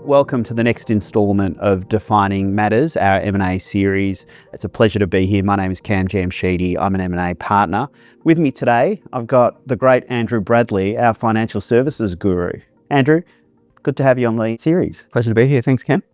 Welcome to the next instalment of Defining Matters, our M&A series. It's a pleasure to be here. My name is Kam Jamshidi. I'm an M&A partner. With me today, I've got the great Andrew Bradley, our financial services guru. Andrew, good to have you on the series. Pleasure to be here. Thanks, Cam.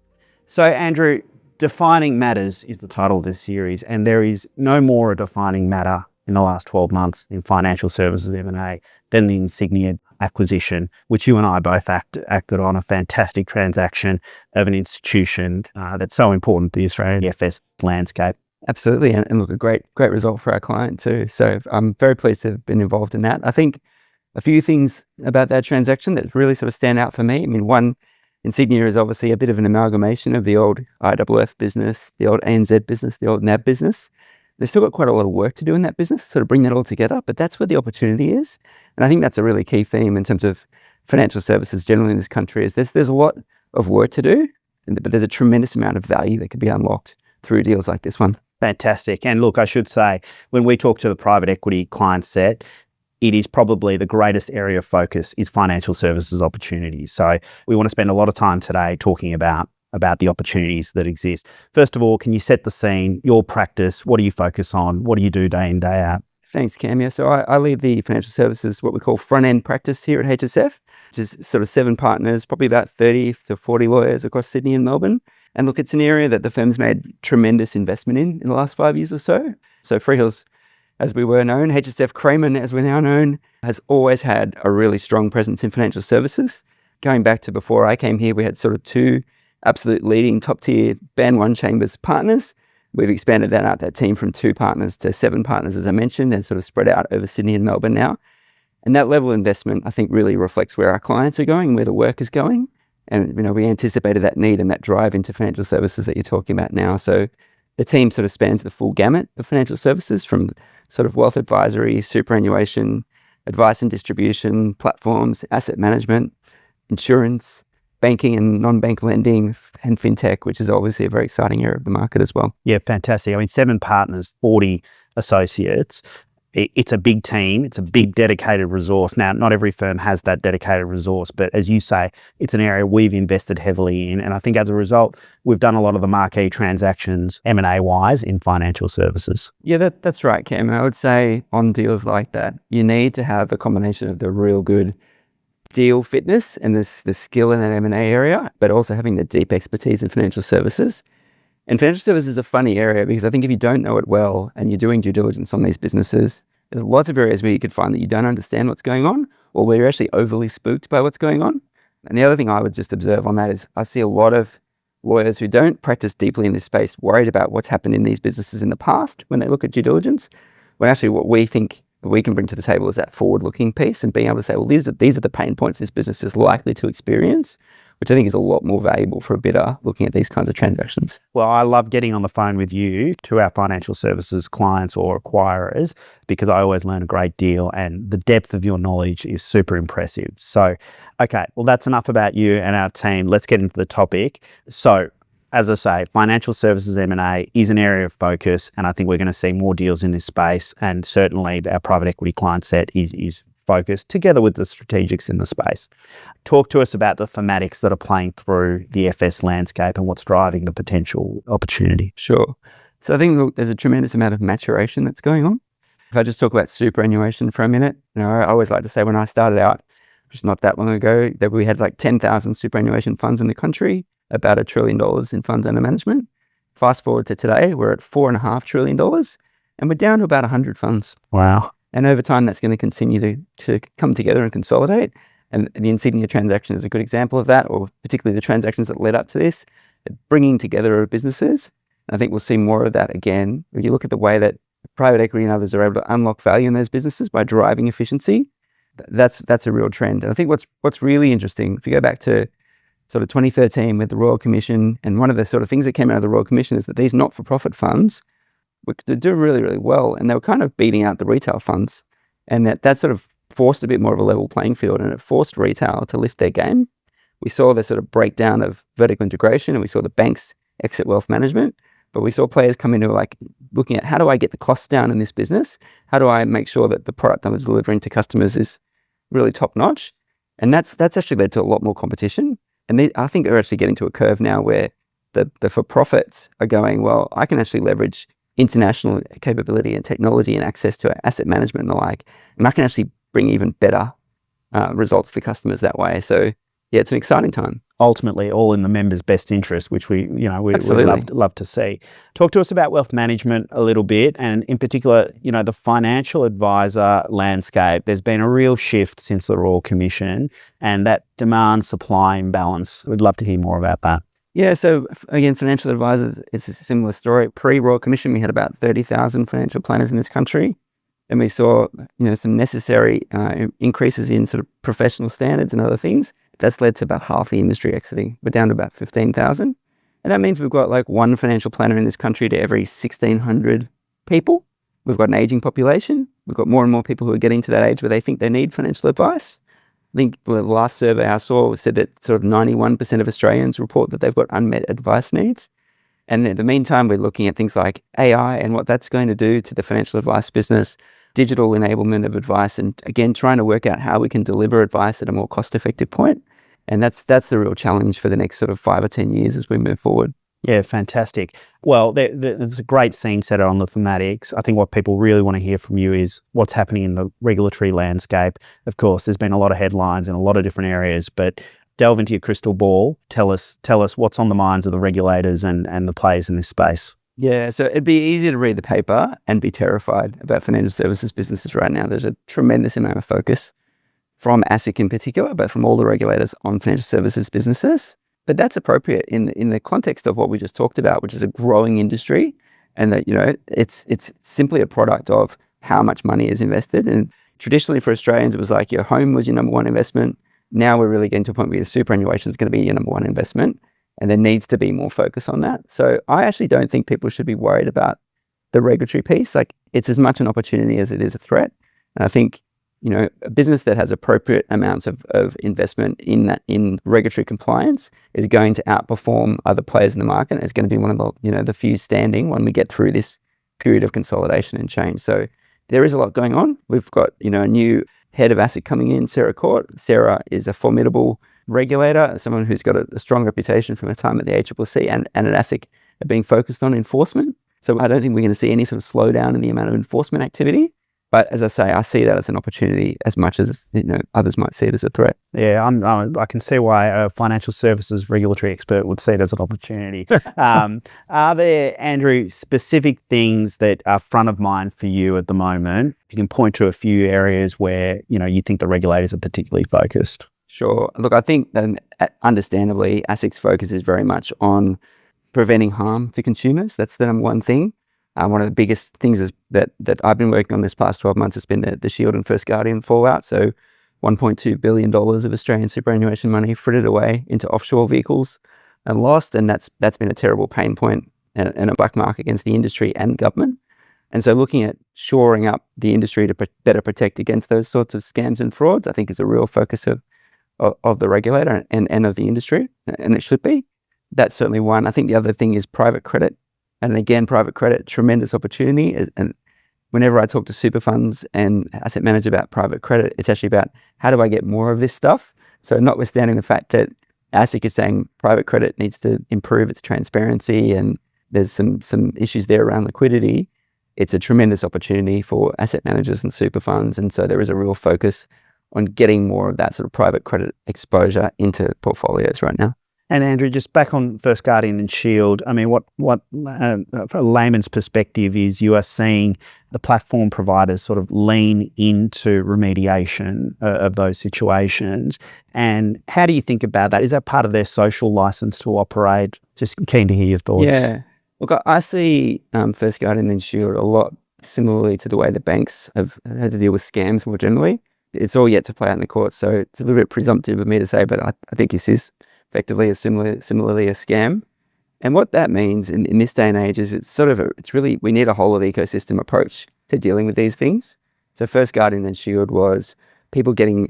So, Andrew, Defining Matters is the title of this series, and there is no more a defining matter in the last 12 months in financial services M&A than the Insignia acquisition, which you and I both acted on, a fantastic transaction of an institution that's so important to the Australian FS landscape. Absolutely, and look, a great result for our client too. So I'm very pleased to have been involved in that. I think a few things about that transaction that really sort of stand out for me. I mean, one, Insignia is obviously a bit of an amalgamation of the old IFF business, the old ANZ business, the old NAB business. They've still got quite a lot of work to do in that business, sort of bring that all together, but that's where the opportunity is. And I think that's a really key theme in terms of financial services generally in this country is there's a lot of work to do, but there's a tremendous amount of value that could be unlocked through deals like this one. Fantastic. And look, I should say, when we talk to the private equity client set, it is probably the greatest area of focus is financial services opportunities. So we want to spend a lot of time today talking about the opportunities that exist. First of all, can you set the scene, your practice, what do you focus on? What do you do day in, day out? Thanks, Cam. Yeah, so I lead the financial services, what we call front-end practice here at HSF, which is sort of 7 partners, probably about 30 to 40 lawyers across Sydney and Melbourne. And look, it's an area that the firm's made tremendous investment in the last 5 years or so. So Freehills, as we were known, HSF Kramer, as we're now known, has always had a really strong presence in financial services. Going back to before I came here, we had sort of 2 absolute leading top-tier Band 1 Chambers partners. We've expanded that team from 2 partners to 7 partners, as I mentioned, and sort of spread out over Sydney and Melbourne now. And that level of investment, I think, really reflects where our clients are going, where the work is going. And, we anticipated that need and that drive into financial services that you're talking about now. So the team sort of spans the full gamut of financial services from sort of wealth advisory, superannuation, advice and distribution, platforms, asset management, insurance, banking and non-bank lending, and fintech, which is obviously a very exciting area of the market as well. Yeah, fantastic. I mean, 7 partners, 40 associates. It's a big team. It's a big dedicated resource. Now, not every firm has that dedicated resource, but as you say, it's an area we've invested heavily in. And I think as a result, we've done a lot of the marquee transactions M&A-wise in financial services. Yeah, that's right, Cam. I would say on deals like that, you need to have a combination of the real good deal fitness and the skill in that M&A area, but also having the deep expertise in financial services. And financial services is a funny area because I think if you don't know it well and you're doing due diligence on these businesses, there's lots of areas where you could find that you don't understand what's going on or where you're actually overly spooked by what's going on. And the other thing I would just observe on that is I see a lot of lawyers who don't practice deeply in this space worried about what's happened in these businesses in the past when they look at due diligence, when actually what we think we can bring to the table is that forward-looking piece and being able to say, well, these are the pain points this business is likely to experience, which I think is a lot more valuable for a bidder looking at these kinds of transactions. Well, I love getting on the phone with you to our financial services clients or acquirers because I always learn a great deal and the depth of your knowledge is super impressive. So, okay, well, that's enough about you and our team. Let's get into the topic. So, as I say, financial services M&A is an area of focus, and I think we're going to see more deals in this space. And certainly, our private equity client set is focused together with the strategics in the space. Talk to us about the thematics that are playing through the FS landscape and what's driving the potential opportunity. Sure. So I think look, there's a tremendous amount of maturation that's going on. If I just talk about superannuation for a minute, I always like to say when I started out, which is not that long ago, that we had like 10,000 superannuation funds in the country, about $1 trillion in funds under management. Fast forward to today, we're at $4.5 trillion and we're down to about 100 funds. Wow. And over time, that's going to continue to come together and consolidate. And the Insignia transaction is a good example of that, or particularly the transactions that led up to this, bringing together of businesses. And I think we'll see more of that again. If you look at the way that private equity and others are able to unlock value in those businesses by driving efficiency, that's a real trend. And I think what's really interesting, if you go back to sort of 2013 with the Royal Commission, and one of the sort of things that came out of the Royal Commission is that these not-for-profit funds were doing really, really well, and they were kind of beating out the retail funds, and that sort of forced a bit more of a level playing field, and it forced retail to lift their game. We saw the sort of breakdown of vertical integration, and we saw the banks exit wealth management, but we saw players come into like looking at how do I get the costs down in this business? How do I make sure that the product I'm delivering to customers is really top notch? And that's actually led to a lot more competition. And I think they're actually getting to a curve now where the for-profits are going, well, I can actually leverage international capability and technology and access to asset management and the like, and I can actually bring even better results to customers that way. So yeah, it's an exciting time. Ultimately, all in the members' best interest, which we love to see. Talk to us about wealth management a little bit, and in particular, the financial advisor landscape. There's been a real shift since the Royal Commission, and that demand-supply imbalance. We'd love to hear more about that. Yeah, so again, financial advisors, it's a similar story. Pre-Royal Commission, we had about 30,000 financial planners in this country, and we saw some necessary increases in sort of professional standards and other things. That's led to about half the industry exiting. We're down to about 15,000. And that means we've got like one financial planner in this country to every 1,600 people. We've got an aging population. We've got more and more people who are getting to that age where they think they need financial advice. I think the last survey I saw said that sort of 91% of Australians report that they've got unmet advice needs. And in the meantime, we're looking at things like AI and what that's going to do to the financial advice business, digital enablement of advice, and again, trying to work out how we can deliver advice at a more cost-effective point. And that's the real challenge for the next sort of 5 or 10 years as we move forward. Yeah, fantastic. Well, there's a great scene setter on the thematics. I think what people really want to hear from you is what's happening in the regulatory landscape. Of course, there's been a lot of headlines in a lot of different areas, but delve into your crystal ball. Tell us what's on the minds of the regulators and the players in this space. Yeah, so it'd be easy to read the paper and be terrified about financial services businesses right now. There's a tremendous amount of focus from ASIC in particular, but from all the regulators on financial services businesses. But that's appropriate in the context of what we just talked about, which is a growing industry, and that it's simply a product of how much money is invested. And traditionally for Australians, it was like your home was your number one investment. Now we're really getting to a point where your superannuation is going to be your number one investment, and there needs to be more focus on that. So I actually don't think people should be worried about the regulatory piece. Like, it's as much an opportunity as it is a threat. And I think a business that has appropriate amounts of investment in regulatory compliance is going to outperform other players in the market. It's going to be one of the few standing when we get through this period of consolidation and change. So there is a lot going on. We've got a new head of ASIC coming in, Sarah Court. Sarah is a formidable regulator, someone who's got a strong reputation from her time at the ACCC and at ASIC of being focused on enforcement. So I don't think we're going to see any sort of slowdown in the amount of enforcement activity. But as I say, I see that as an opportunity as much as others might see it as a threat. Yeah, I can see why a financial services regulatory expert would see it as an opportunity. Are there, Andrew, specific things that are front of mind for you at the moment? If you can point to a few areas where you think the regulators are particularly focused. Sure. Look, I think understandably, ASIC's focus is very much on preventing harm to consumers. That's the number one thing. One of the biggest things is that I've been working on this past 12 months has been the Shield and First Guardian fallout. So $1.2 billion of Australian superannuation money frittered away into offshore vehicles and lost. And that's been a terrible pain point and a black mark against the industry and government. And so looking at shoring up the industry to better protect against those sorts of scams and frauds, I think is a real focus of the regulator and of the industry, and it should be. That's certainly one. I think the other thing is private credit. And again, private credit, tremendous opportunity. And whenever I talk to super funds and asset managers about private credit, it's actually about how do I get more of this stuff? So notwithstanding the fact that ASIC is saying private credit needs to improve its transparency and there's some issues there around liquidity, it's a tremendous opportunity for asset managers and super funds. And so there is a real focus on getting more of that sort of private credit exposure into portfolios right now. And Andrew, just back on First Guardian and Shield, I mean, what from a layman's perspective is you are seeing the platform providers sort of lean into remediation of those situations. And how do you think about that? Is that part of their social license to operate? Just keen to hear your thoughts. Yeah. Look, I see First Guardian and Shield a lot similarly to the way the banks have had to deal with scams more generally. It's all yet to play out in the courts, so it's a little bit presumptive of me to say, but I think this is effectively similarly a scam. And what that means in this day and age is it's really, we need a whole of ecosystem approach to dealing with these things. So First Guardian and Shield was people getting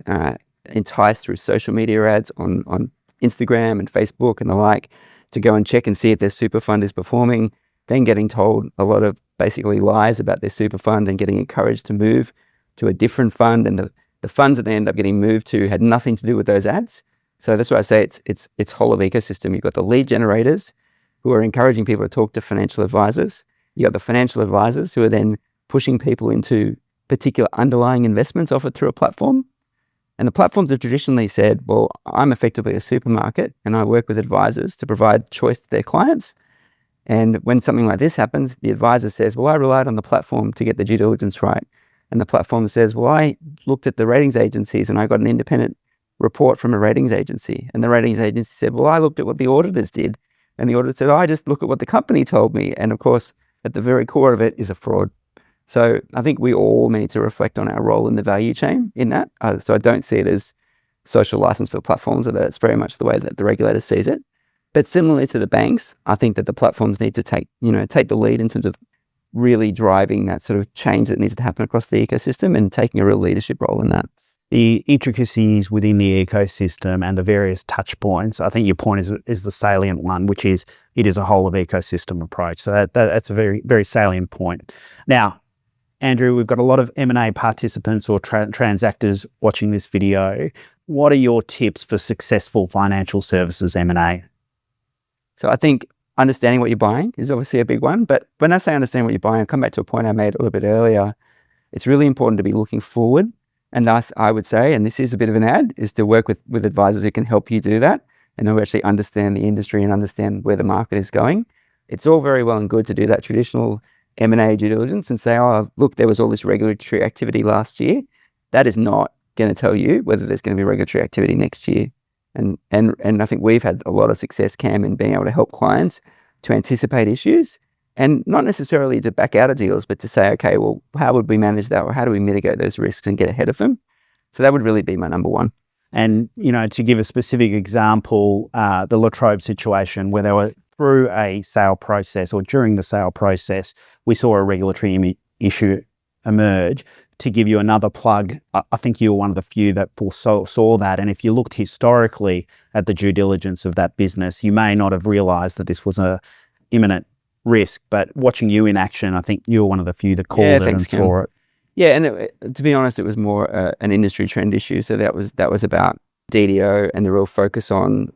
enticed through social media ads on Instagram and Facebook and the like to go and check and see if their super fund is performing, then getting told a lot of basically lies about their super fund and getting encouraged to move to a different fund. And the funds that they end up getting moved to had nothing to do with those ads. So that's why I say it's whole of ecosystem. You've got the lead generators who are encouraging people to talk to financial advisors. You got the financial advisors who are then pushing people into particular underlying investments offered through a platform. And the platforms have traditionally said, well, I'm effectively a supermarket and I work with advisors to provide choice to their clients. And when something like this happens, the advisor says, well, I relied on the platform to get the due diligence right. And the platform says, well, I looked at the ratings agencies and I got an independent report from a ratings agency. And the ratings agency said, well, I looked at what the auditors did. And the auditor said, I just look at what the company told me. And of course, at the very core of it is a fraud. So I think we all need to reflect on our role in the value chain in that. So I don't see it as social license for platforms, although it's very much the way that the regulator sees it. But similarly to the banks, I think that the platforms need to take the lead in terms of really driving that sort of change that needs to happen across the ecosystem and taking a real leadership role in that. The intricacies within the ecosystem and the various touch points, I think your point is the salient one, which is it is a whole of ecosystem approach. So that's a very, very salient point. Now, Andrew, we've got a lot of M&A participants or transactors watching this video. What are your tips for successful financial services M&A? So I think understanding what you're buying is obviously a big one. But when I say understand what you're buying, I'll come back to a point I made a little bit earlier. It's really important to be looking forward. And thus, I would say, and this is a bit of an ad, is to work with advisors who can help you do that and who actually understand the industry and understand where the market is going. It's all very well and good to do that traditional M&A due diligence and say, oh, look, there was all this regulatory activity last year. That is not going to tell you whether there's going to be regulatory activity next year. And I think we've had a lot of success, Cam, in being able to help clients to anticipate issues and not necessarily to back out of deals, but to say, okay, well, how would we manage that? Or how do we mitigate those risks and get ahead of them? So that would really be my number one. And, to give a specific example, the La Trobe situation where they were through a sale process or during the sale process, we saw a regulatory issue emerge. To give you another plug, I think you were one of the few that foresaw that. And if you looked historically at the due diligence of that business, you may not have realised that this was a imminent risk. But watching you in action, I think you were one of the few that called it and saw it. Yeah, and to be honest, it was more an industry trend issue. So that was about DDO and the real focus on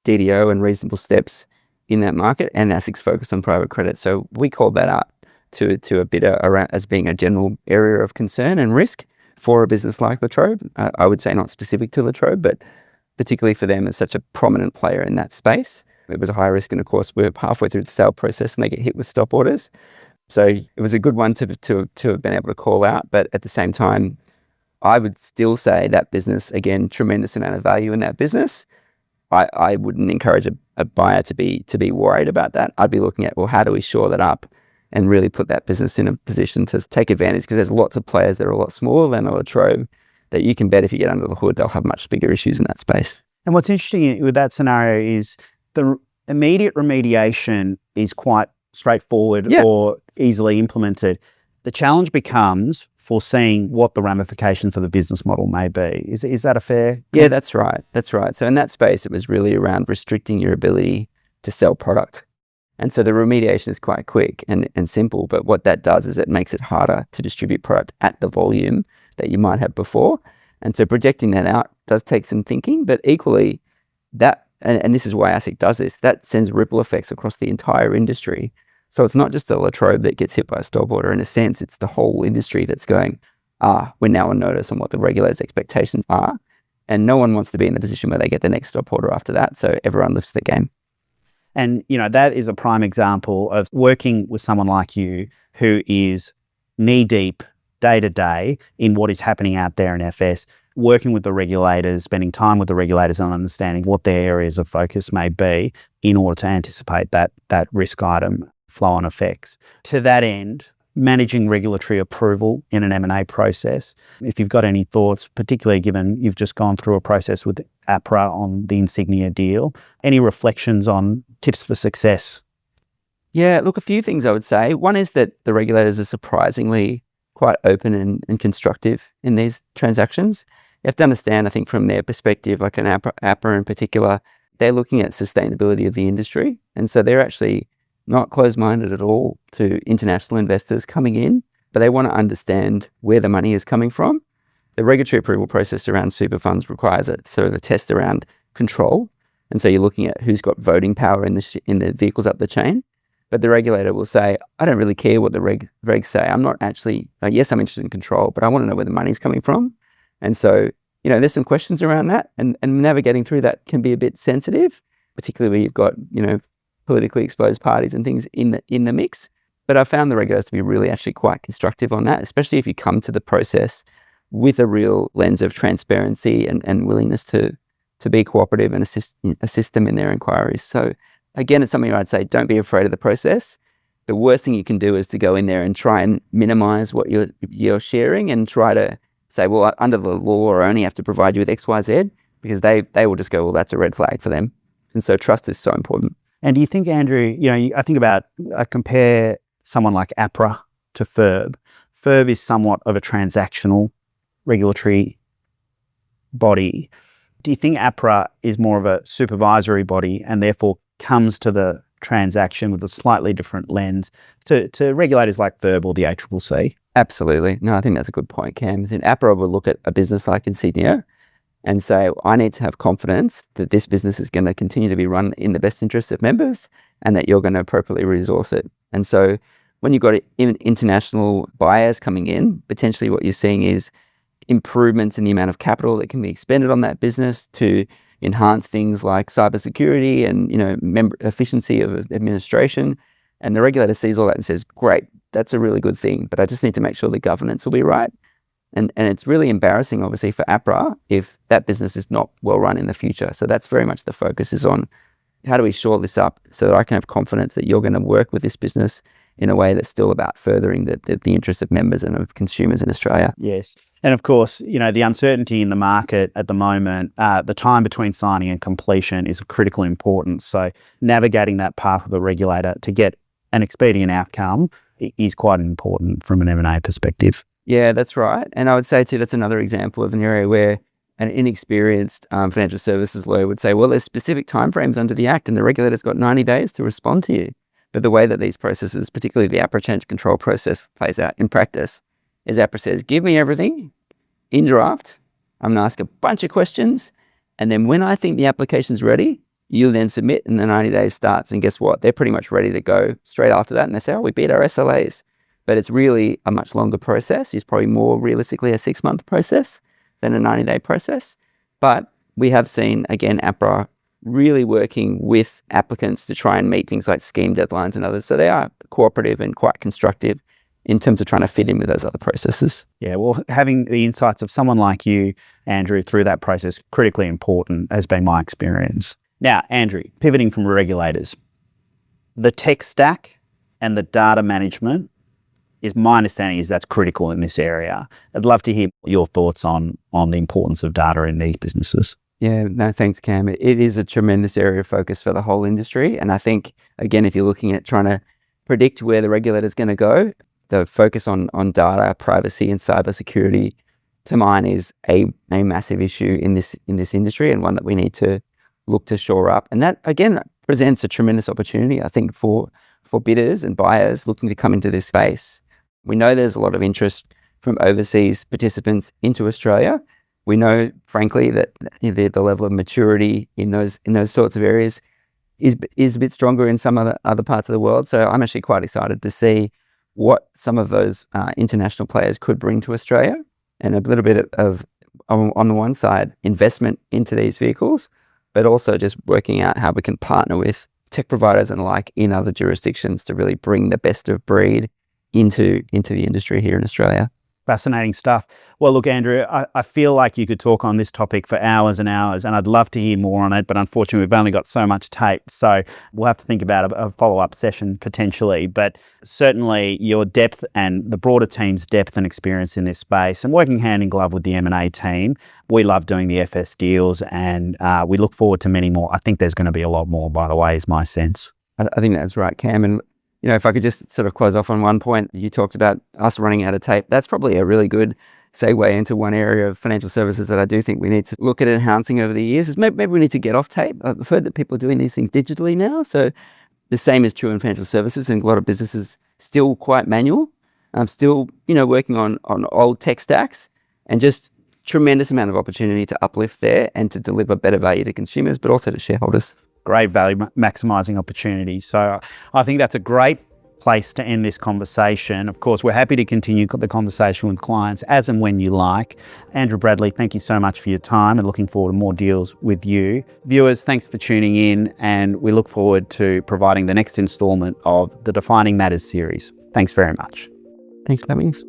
DDO and reasonable steps in that market, and ASIC's focus on private credit. So we called that out to a bidder around as being a general area of concern and risk for a business like La Trobe. I would say not specific to La Trobe, but particularly for them as such a prominent player in that space. It was a high risk, and of course we're halfway through the sale process and they get hit with stop orders. So it was a good one to have been able to call out, but at the same time, I would still say that business, again, tremendous amount of value in that business. I wouldn't encourage a buyer to be worried about that. I'd be looking at, well, how do we shore that up and really put that business in a position to take advantage? Because there's lots of players that are a lot smaller than La Trobe that you can bet if you get under the hood, they'll have much bigger issues in that space. And what's interesting with that scenario is the immediate remediation is quite straightforward or easily implemented. The challenge becomes foreseeing what the ramifications for the business model may be. Is that a fair? Yeah, that's right. That's right. So in that space, it was really around restricting your ability to sell product. And so the remediation is quite quick and simple, but what that does is it makes it harder to distribute product at the volume that you might have before. And so projecting that out does take some thinking, but equally that, and this is why ASIC does this, that sends ripple effects across the entire industry. So it's not just a La Trobe that gets hit by a stop order. In a sense, it's the whole industry that's going, we're now on notice on what the regulator's expectations are. And no one wants to be in the position where they get the next stop order after that. So everyone lifts the game. And, that is a prime example of working with someone like you who is knee deep, day to day in what is happening out there in FS, working with the regulators, spending time with the regulators and understanding what their areas of focus may be in order to anticipate that risk item flow-on effects. To that end, managing regulatory approval in an M&A process. If you've got any thoughts, particularly given you've just gone through a process with APRA on the Insignia deal, any reflections on tips for success? Yeah, look, a few things I would say. One is that the regulators are surprisingly quite open and constructive in these transactions. You have to understand, I think from their perspective, like an APRA in particular, they're looking at sustainability of the industry. And so they're actually not closed-minded at all to international investors coming in, but they want to understand where the money is coming from. the regulatory approval process around super funds requires a sort of a test around control. And so you're looking at who's got voting power in the vehicles up the chain. But the regulator will say, I don't really care what the regs say. I'm not actually, yes, I'm interested in control, but I want to know where the money's coming from. And so, there's some questions around that. And navigating through that can be a bit sensitive, particularly where you've got, politically exposed parties and things in the mix. But I found the regulators to be really actually quite constructive on that, especially if you come to the process with a real lens of transparency and willingness to be cooperative and assist them in their inquiries. So again, it's something I'd say, don't be afraid of the process. The worst thing you can do is to go in there and try and minimize what you're sharing and try to say, well, under the law, I only have to provide you with X, Y, Z, because they will just go, well, that's a red flag for them. And so trust is so important. And do you think, Andrew, I think about, I compare someone like APRA to FIRB. FIRB is somewhat of a transactional regulatory body. Do you think APRA is more of a supervisory body and therefore comes to the transaction with a slightly different lens to regulators like FIRB or the ACCC? Absolutely. No, I think that's a good point, Cam. APRA will look at a business like Insignia and say, I need to have confidence that this business is going to continue to be run in the best interest of members and that you're going to appropriately resource it. And so when you've got international buyers coming in, potentially what you're seeing is improvements in the amount of capital that can be expended on that business to enhance things like cybersecurity and member efficiency of administration. And the regulator sees all that and says, great, that's a really good thing, but I just need to make sure the governance will be right. And it's really embarrassing, obviously, for APRA if that business is not well run in the future. So that's very much the focus is on how do we shore this up so that I can have confidence that you're going to work with this business in a way that's still about furthering the interests of members and of consumers in Australia. Yes. And of course, the uncertainty in the market at the moment, the time between signing and completion is of critical importance. So navigating that path with the regulator to get an expedient outcome is quite important from an M&A perspective. Yeah, that's right. And I would say too, that's another example of an area where an inexperienced financial services lawyer would say, well, there's specific timeframes under the Act and the regulator's got 90 days to respond to you. But the way that these processes, particularly the APRA change of control process, plays out in practice is APRA says, give me everything in draft. I'm going to ask a bunch of questions. And then when I think the application's ready, you then submit and the 90 days starts. And guess what? They're pretty much ready to go straight after that. And they say, oh, we beat our SLAs. But it's really a much longer process. It's probably more realistically a 6-month process than a 90-day process. But we have seen, again, APRA really working with applicants to try and meet things like scheme deadlines and others. So they are cooperative and quite constructive in terms of trying to fit in with those other processes. Yeah, well, having the insights of someone like you, Andrew, through that process, critically important, has been my experience. Now, Andrew, pivoting from regulators, the tech stack and the data management is my understanding is that's critical in this area. I'd love to hear your thoughts on the importance of data in these businesses. Yeah, no, thanks, Cam. It is a tremendous area of focus for the whole industry. And I think, again, if you're looking at trying to predict where the regulator's going to go, the focus on data, privacy and cybersecurity, to mine, is a massive issue in this industry and one that we need to look to shore up. And that, again, presents a tremendous opportunity, I think, for bidders and buyers looking to come into this space. We know there's a lot of interest from overseas participants into Australia. We know, frankly, that the level of maturity in those sorts of areas is a bit stronger in some other parts of the world. So I'm actually quite excited to see what some of those international players could bring to Australia, and a little bit of on the one side, investment into these vehicles, but also just working out how we can partner with tech providers and like in other jurisdictions to really bring the best of breed into the industry here in Australia. Fascinating stuff. Well, look, Andrew, I feel like you could talk on this topic for hours and hours, and I'd love to hear more on it, but unfortunately we've only got so much tape, so we'll have to think about a follow-up session potentially. But certainly your depth and the broader team's depth and experience in this space, and working hand in glove with the M&A team, we love doing the FS deals, and we look forward to many more. I think there's going to be a lot more, by the way, is my sense. I think that's right, Cam. And if I could just sort of close off on one point, you talked about us running out of tape. That's probably a really good segue into one area of financial services that I do think we need to look at enhancing over the years. Is maybe we need to get off tape. I've heard that people are doing these things digitally now. So the same is true in financial services, and a lot of businesses still quite manual. I'm still, working on old tech stacks, and just tremendous amount of opportunity to uplift there and to deliver better value to consumers, but also to shareholders. Great value maximising opportunities. So I think that's a great place to end this conversation. Of course, we're happy to continue the conversation with clients as and when you like. Andrew Bradley, thank you so much for your time and looking forward to more deals with you. Viewers, thanks for tuning in, and we look forward to providing the next instalment of the Defining Matters series. Thanks very much. Thanks for having us.